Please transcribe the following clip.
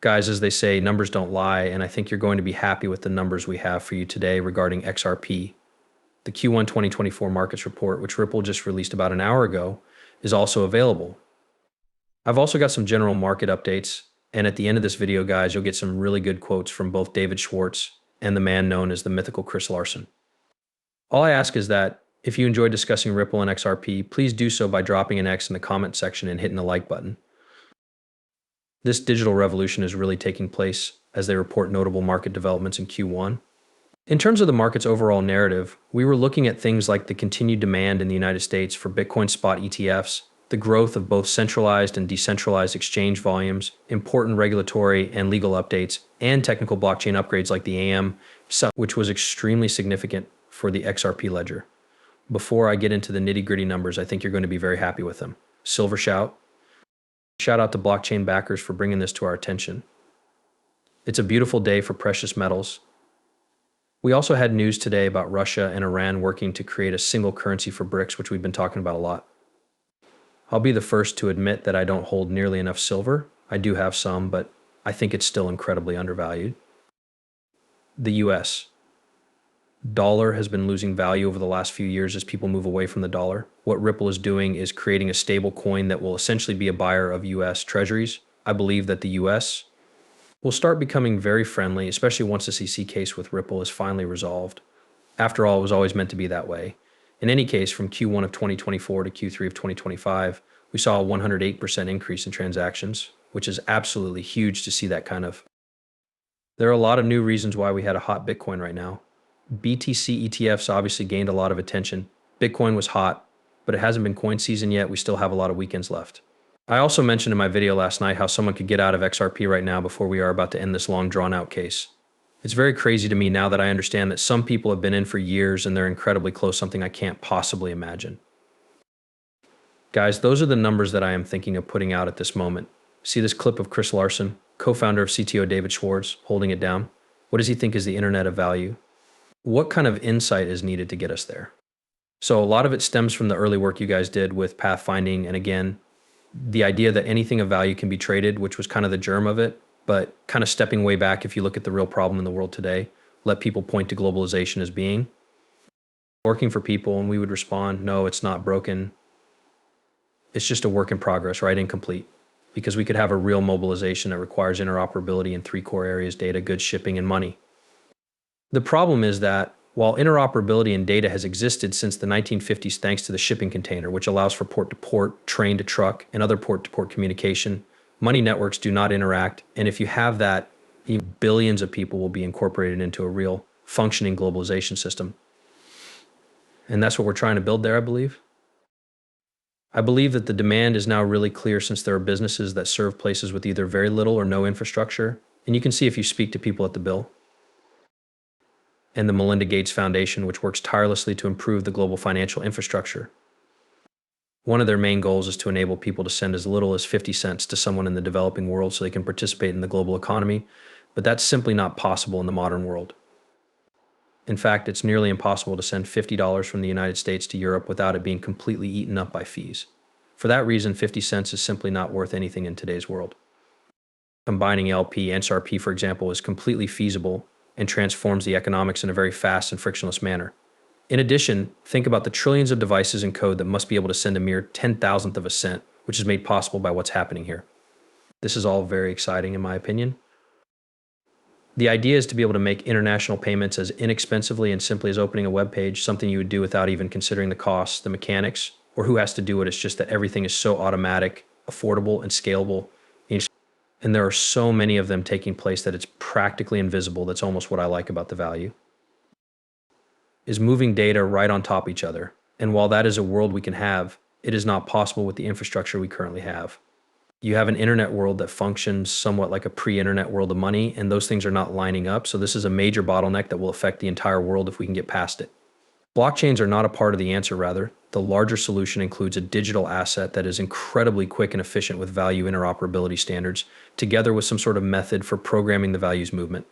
Guys, as they say, numbers don't lie, and I think you're going to be happy with the numbers we have for you today regarding XRP. The Q1 2024 markets report, which Ripple just released about an hour ago, is also available. I've also got some general market updates, and at the end of this video, guys, you'll get some really good quotes from both David Schwartz and the man known as the mythical Chris Larsson. All I ask is that if you enjoy discussing Ripple and XRP, please do so by dropping an X in the comment section and hitting the like button. This digital revolution is really taking place as they report notable market developments in Q1. In terms of the market's overall narrative, we were looking at things like the continued demand in the United States for Bitcoin spot ETFs, the growth of both centralized and decentralized exchange volumes, important regulatory and legal updates, and technical blockchain upgrades like the AM, which was extremely significant for the XRP ledger. Before I get into the nitty-gritty numbers, I think you're going to be very happy with them. Silver shout. Shout out to blockchain backers for bringing this to our attention. It's a beautiful day for precious metals. We also had news today about Russia and Iran working to create a single currency for BRICS, which we've been talking about a lot. I'll be the first to admit that I don't hold nearly enough silver. I do have some, but I think it's still incredibly undervalued. The US. Dollar has been losing value over the last few years as people move away from the dollar. What Ripple is doing is creating a stable coin that will essentially be a buyer of US treasuries. I believe that the US will start becoming very friendly, especially once the SEC case with Ripple is finally resolved. After all, it was always meant to be that way. In any case, from Q1 of 2024 to Q3 of 2025, we saw a 108% increase in transactions, which is absolutely huge to see that kind of. There are a lot of new reasons why we had a hot Bitcoin right now. BTC ETFs obviously gained a lot of attention. Bitcoin was hot, but it hasn't been coin season yet. We still have a lot of weekends left. I also mentioned in my video last night how someone could get out of XRP right now before we are about to end this long drawn-out case. It's very crazy to me now that I understand that some people have been in for years and they're incredibly close, something I can't possibly imagine. Guys, those are the numbers that I am thinking of putting out at this moment. See this clip of Chris Larsson, co-founder of CTO David Schwartz, holding it down? What does he think is the internet of value? What kind of insight is needed to get us there? So a lot of it stems from the early work you guys did with pathfinding, and again, the idea that anything of value can be traded, which was kind of the germ of it, but kind of stepping way back if you look at the real problem in the world today, let people point to globalization as being working for people, and we would respond, no, it's not broken. It's just a work in progress, right? Incomplete. Because we could have a real mobilization that requires interoperability in three core areas: data, goods, shipping, and money. The problem is that while interoperability in data has existed since the 1950s thanks to the shipping container, which allows for port-to-port, train-to-truck, and other port-to-port communication, money networks do not interact, and if you have that, billions of people will be incorporated into a real functioning globalization system. And that's what we're trying to build there, I believe. I believe that the demand is now really clear since there are businesses that serve places with either very little or no infrastructure, and you can see if you speak to people at the Bill and the Melinda Gates Foundation, which works tirelessly to improve the global financial infrastructure. One of their main goals is to enable people to send as little as 50 cents to someone in the developing world so they can participate in the global economy, but that's simply not possible in the modern world. In fact, it's nearly impossible to send $50 from the United States to Europe without it being completely eaten up by fees. For that reason, 50 cents is simply not worth anything in today's world. Combining LP and XRP, for example, is completely feasible and transforms the economics in a very fast and frictionless manner. In addition, think about the trillions of devices and code that must be able to send a mere 10,000th of a cent, which is made possible by what's happening here. This is all very exciting in my opinion. The idea is to be able to make international payments as inexpensively and simply as opening a web page, something you would do without even considering the costs, the mechanics, or who has to do it. It's just that everything is so automatic, affordable, and scalable. And there are so many of them taking place that it's practically invisible. That's almost what I like about the value. Is moving data right on top of each other. And while that is a world we can have, it is not possible with the infrastructure we currently have. You have an internet world that functions somewhat like a pre-internet world of money, and those things are not lining up. So this is a major bottleneck that will affect the entire world if we can get past it. Blockchains are not a part of the answer, rather. The larger solution includes a digital asset that is incredibly quick and efficient with value interoperability standards, together with some sort of method for programming the values movement.